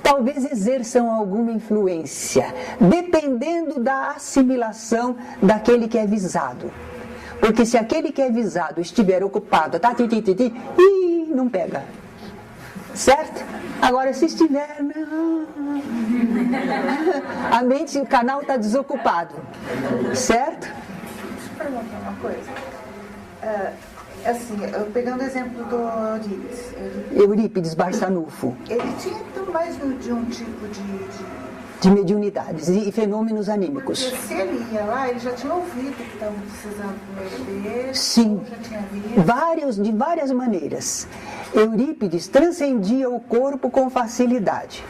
Talvez exerçam alguma influência, dependendo da assimilação daquele que é visado. Porque se aquele que é visado estiver ocupado, não pega. Certo? Agora, se estiver, a mente, o canal está desocupado. Certo? Deixa eu perguntar uma coisa. Assim, pegando o exemplo do Eurípides Barçanufo. Ele tinha então mais de um tipo de mediunidades e fenômenos anímicos. Porque se ele ia lá, ele já tinha ouvido que estavam precisando primeiro dele. Sim, já tinha visto. de várias maneiras. Eurípides transcendia o corpo com facilidade.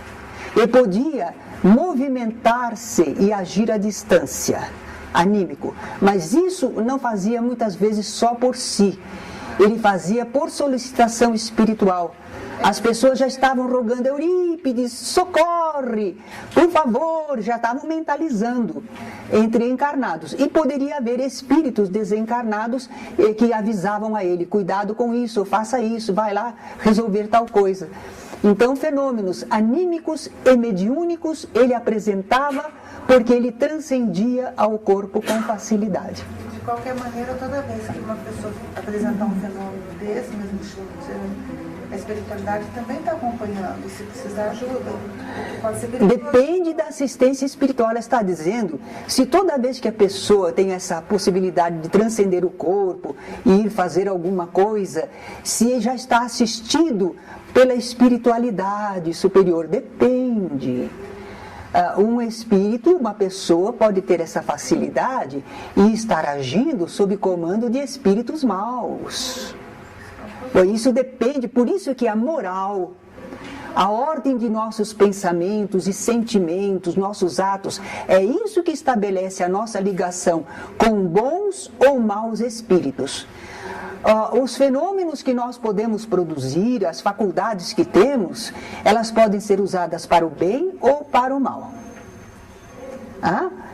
Ele podia movimentar-se e agir à distância, anímico. Mas isso não fazia muitas vezes só por si. Ele fazia por solicitação espiritual. As pessoas já estavam rogando, Eurípides, socorre, por favor, já estavam mentalizando entre encarnados. E poderia haver espíritos desencarnados que avisavam a ele, cuidado com isso, faça isso, vai lá resolver tal coisa. Então, fenômenos anímicos e mediúnicos ele apresentava porque ele transcendia ao corpo com facilidade. De qualquer maneira, toda vez que uma pessoa apresentar um fenômeno desse, mesmo estilo, a espiritualidade também está acompanhando, e se precisar ajuda, pode ser perigoso. Depende da assistência espiritual. Ela está dizendo, se toda vez que a pessoa tem essa possibilidade de transcender o corpo e ir fazer alguma coisa, se já está assistido pela espiritualidade superior, depende. Um espírito, uma pessoa pode ter essa facilidade e estar agindo sob comando de espíritos maus. Isso depende, por isso que a moral, a ordem de nossos pensamentos e sentimentos, nossos atos, é isso que estabelece a nossa ligação com bons ou maus espíritos. Os fenômenos que nós podemos produzir, as faculdades que temos, elas podem ser usadas para o bem ou para o mal.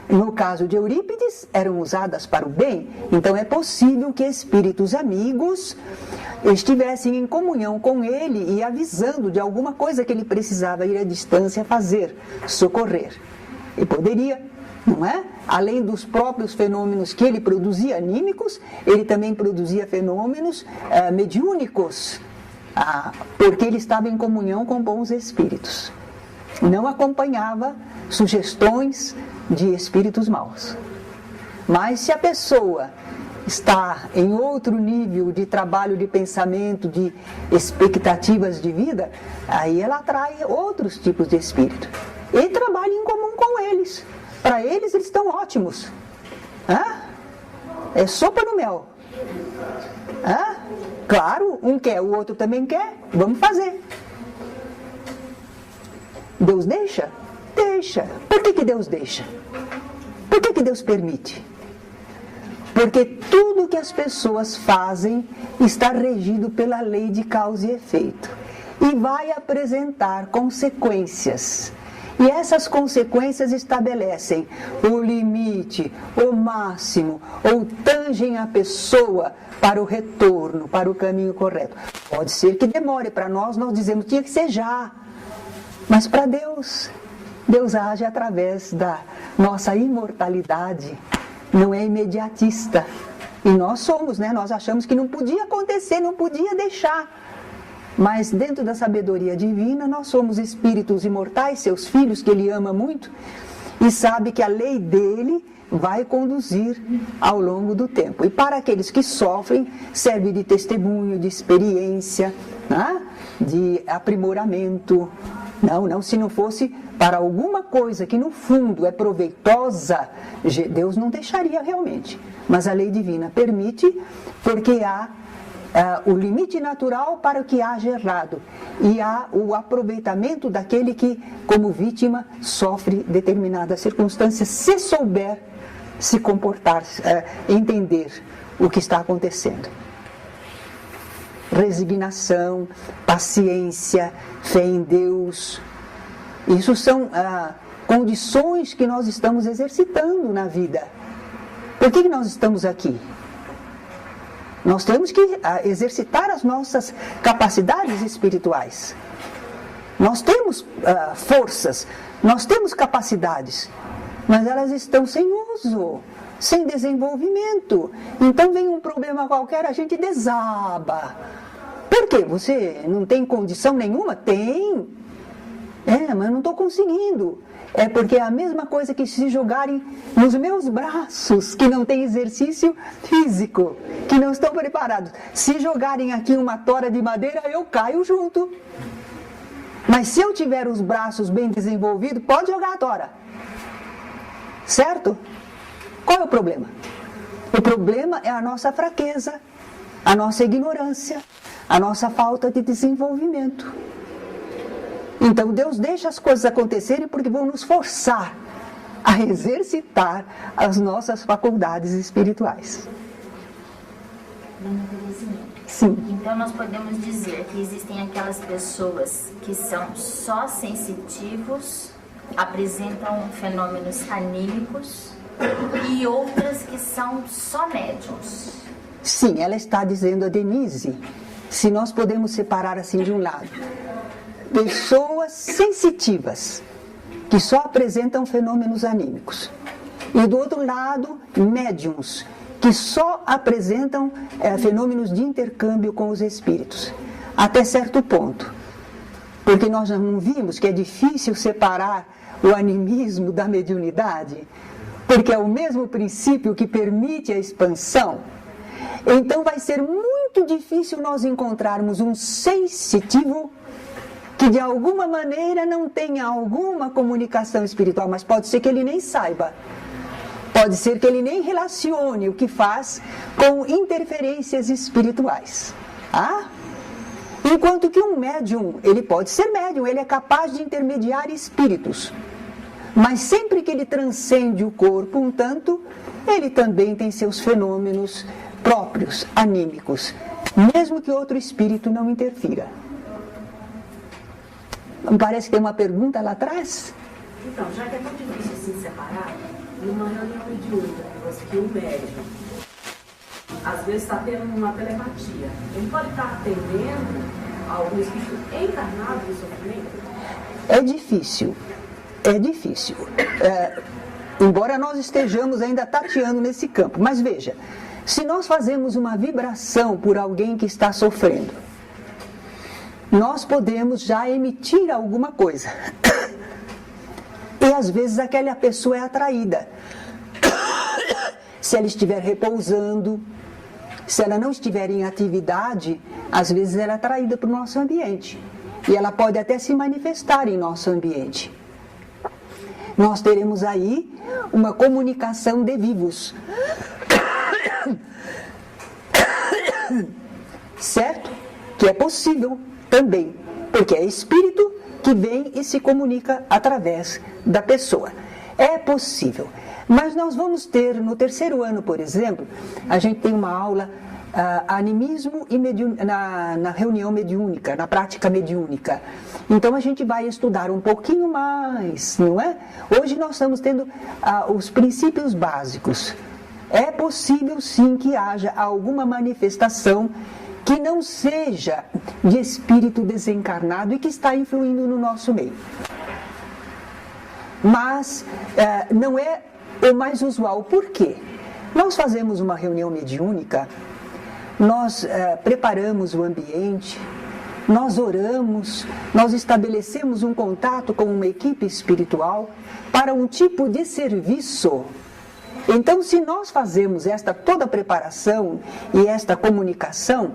No caso de Eurípides, eram usadas para o bem, então é possível que espíritos amigos estivessem em comunhão com ele e avisando de alguma coisa que ele precisava ir à distância fazer, socorrer. E poderia, não é? Além dos próprios fenômenos que ele produzia anímicos, ele também produzia fenômenos mediúnicos, porque ele estava em comunhão com bons espíritos. Não acompanhava sugestões de espíritos maus. Mas se a pessoa está em outro nível de trabalho, de pensamento, de expectativas de vida, aí ela atrai outros tipos de espírito. e trabalhe em comum com eles. Para eles estão ótimos. É sopa no mel. Claro, um quer, o outro também quer, vamos fazer. Deus deixa? Deixa. Por que Deus deixa? Por que Deus permite? Porque tudo que as pessoas fazem está regido pela lei de causa e efeito. E vai apresentar consequências. E essas consequências estabelecem o limite, o máximo, ou tangem a pessoa para o retorno, para o caminho correto. Pode ser que demore, para nós dizemos que tinha que ser já. Mas para Deus, Deus age através da nossa imortalidade, não é imediatista. E nós somos, nós achamos que não podia acontecer, não podia deixar. Mas dentro da sabedoria divina, nós somos espíritos imortais, seus filhos, que Ele ama muito, e sabe que a lei dele vai conduzir ao longo do tempo. E para aqueles que sofrem, serve de testemunho, de experiência, de aprimoramento. Não, se não fosse para alguma coisa que no fundo é proveitosa, Deus não deixaria realmente. Mas a lei divina permite, porque há o limite natural para o que haja errado, e há o aproveitamento daquele que, como vítima, sofre determinadas circunstâncias, se souber se comportar, entender o que está acontecendo. Resignação, paciência, fé em Deus, isso são condições que nós estamos exercitando na vida. Por que nós estamos aqui? Nós temos que exercitar as nossas capacidades espirituais. Nós temos forças, nós temos capacidades, mas elas estão sem uso, sem desenvolvimento. Então vem um problema qualquer, a gente desaba. Por quê? Você não tem condição nenhuma? Tem. Mas não estou conseguindo. É porque é a mesma coisa que se jogarem nos meus braços, que não têm exercício físico, que não estão preparados. Se jogarem aqui uma tora de madeira, eu caio junto. Mas se eu tiver os braços bem desenvolvidos, pode jogar a tora. Certo? Qual é o problema? O problema é a nossa fraqueza, a nossa ignorância, a nossa falta de desenvolvimento. Então Deus deixa as coisas acontecerem porque vão nos forçar a exercitar as nossas faculdades espirituais. Dona Terezinha, sim. Então nós podemos dizer que existem aquelas pessoas que são só sensitivos, apresentam fenômenos anímicos, e outras que são só médiums. Sim, ela está dizendo a Denise, se nós podemos separar assim de um lado, pessoas sensitivas, que só apresentam fenômenos anímicos. E do outro lado, médiums, que só apresentam fenômenos de intercâmbio com os espíritos. Até certo ponto. Porque nós não vimos que é difícil separar o animismo da mediunidade, porque é o mesmo princípio que permite a expansão. Então vai ser muito difícil nós encontrarmos um sensitivo que de alguma maneira não tenha alguma comunicação espiritual, mas pode ser que ele nem saiba. Pode ser que ele nem relacione o que faz com interferências espirituais. Enquanto que um médium, ele pode ser médium, ele é capaz de intermediar espíritos. Mas sempre que ele transcende o corpo um tanto, ele também tem seus fenômenos próprios, anímicos, mesmo que outro espírito não interfira. Parece que tem uma pergunta lá atrás. Então, já que é tão difícil se separar, numa reunião mediúnica, que o médium às vezes está tendo uma telepatia, ele pode estar atendendo a algum espírito encarnado de sofrimento? É difícil. Embora nós estejamos ainda tateando nesse campo, mas veja, se nós fazemos uma vibração por alguém que está sofrendo, nós podemos já emitir alguma coisa. E às vezes aquela pessoa é atraída. Se ela estiver repousando, se ela não estiver em atividade, às vezes ela é atraída para o nosso ambiente. E ela pode até se manifestar em nosso ambiente. nós teremos aí uma comunicação de vivos. Certo? Que é possível também, porque é espírito que vem e se comunica através da pessoa. É possível. Mas nós vamos ter, no terceiro ano, por exemplo, a gente tem uma aula animismo e na reunião mediúnica, na prática mediúnica. Então a gente vai estudar um pouquinho mais, não é? Hoje nós estamos tendo os princípios básicos. É possível sim que haja alguma manifestação que não seja de espírito desencarnado e que está influindo no nosso meio. Mas não é o mais usual. Por quê? Nós fazemos uma reunião mediúnica, nós preparamos o ambiente, nós oramos, nós estabelecemos um contato com uma equipe espiritual para um tipo de serviço. Então, se nós fazemos toda a preparação e esta comunicação,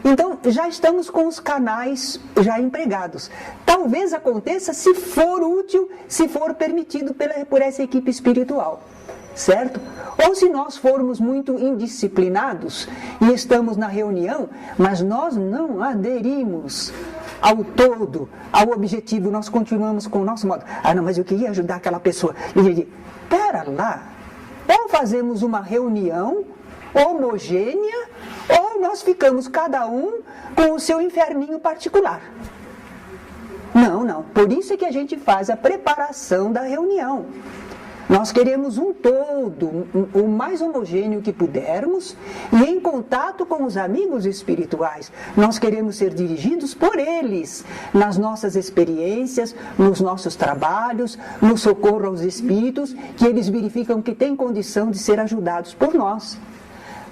então já estamos com os canais já empregados. Talvez aconteça se for útil, se for permitido por essa equipe espiritual, certo? Ou se nós formos muito indisciplinados e estamos na reunião, mas nós não aderimos ao todo, ao objetivo, nós continuamos com o nosso modo. Ah, não, mas eu queria ajudar aquela pessoa. Pera lá. Ou fazemos uma reunião homogênea, ou nós ficamos cada um com o seu inferninho particular. Não. Por isso é que a gente faz a preparação da reunião. Nós queremos um todo, o mais homogêneo que pudermos, e em contato com os amigos espirituais. Nós queremos ser dirigidos por eles, nas nossas experiências, nos nossos trabalhos, no socorro aos espíritos, que eles verificam que têm condição de ser ajudados por nós.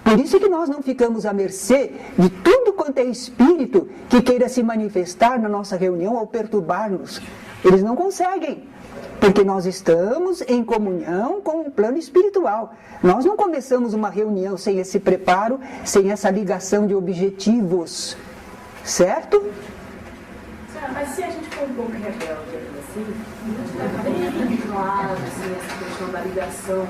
Por isso que nós não ficamos à mercê de tudo quanto é espírito que queira se manifestar na nossa reunião ou perturbar-nos. Eles não conseguem. Porque nós estamos em comunhão com o plano espiritual. Nós não começamos uma reunião sem esse preparo, sem essa ligação de objetivos. Certo? Mas se a gente for um pouco rebelde assim, está bem claro assim, essa questão da ligação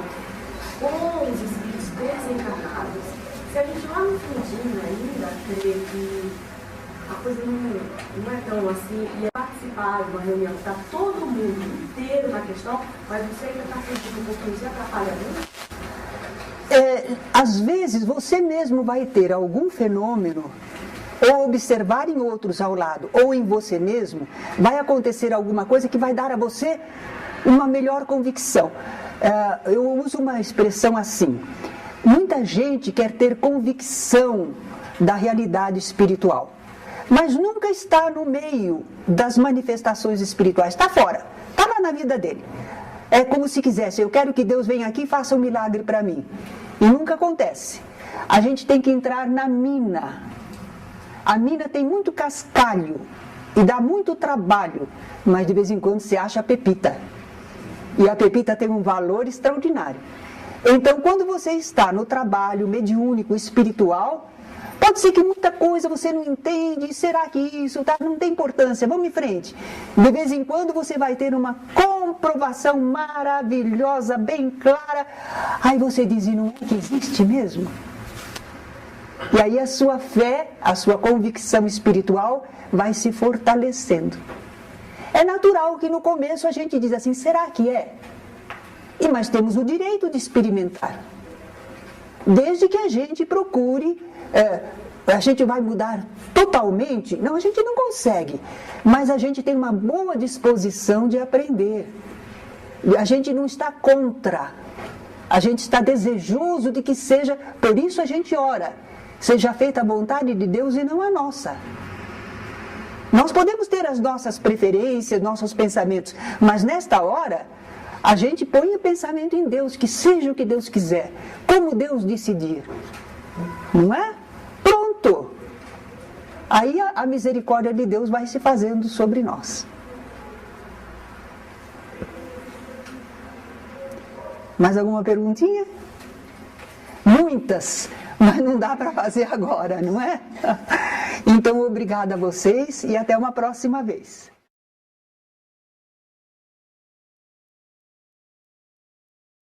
com os espíritos desencarnados. Se a gente lá no fundinho ainda crê que a coisa não é tão assim, e participar de uma reunião, está todo mundo inteiro na questão, mas você ainda está sentindo um pouquinho de atrapalhamento? Às vezes você mesmo vai ter algum fenômeno, ou observar em outros ao lado, ou em você mesmo, vai acontecer alguma coisa que vai dar a você uma melhor convicção. Eu uso uma expressão assim: muita gente quer ter convicção da realidade espiritual, mas nunca está no meio das manifestações espirituais, está fora, está lá na vida dele. É como se quisesse, eu quero que Deus venha aqui e faça um milagre para mim. E nunca acontece. A gente tem que entrar na mina. A mina tem muito cascalho e dá muito trabalho, mas de vez em quando se acha a pepita. E a pepita tem um valor extraordinário. Então, quando você está no trabalho mediúnico, espiritual, pode ser que muita coisa você não entende, será que isso não tem importância, vamos em frente. De vez em quando você vai ter uma comprovação maravilhosa, bem clara, aí você diz, e não é que existe mesmo? E aí a sua fé, a sua convicção espiritual vai se fortalecendo. É natural que no começo a gente diz assim, será que é? Mas temos o direito de experimentar. Desde que a gente procure, a gente vai mudar totalmente? Não, a gente não consegue. Mas a gente tem uma boa disposição de aprender. A gente não está contra. A gente está desejoso de que seja, por isso a gente ora. Seja feita a vontade de Deus e não a nossa. Nós podemos ter as nossas preferências, nossos pensamentos, mas nesta hora, a gente põe o pensamento em Deus, que seja o que Deus quiser, como Deus decidir. Não é? Pronto! Aí a misericórdia de Deus vai se fazendo sobre nós. Mais alguma perguntinha? Muitas, mas não dá para fazer agora, não é? Então, obrigada a vocês e até uma próxima vez.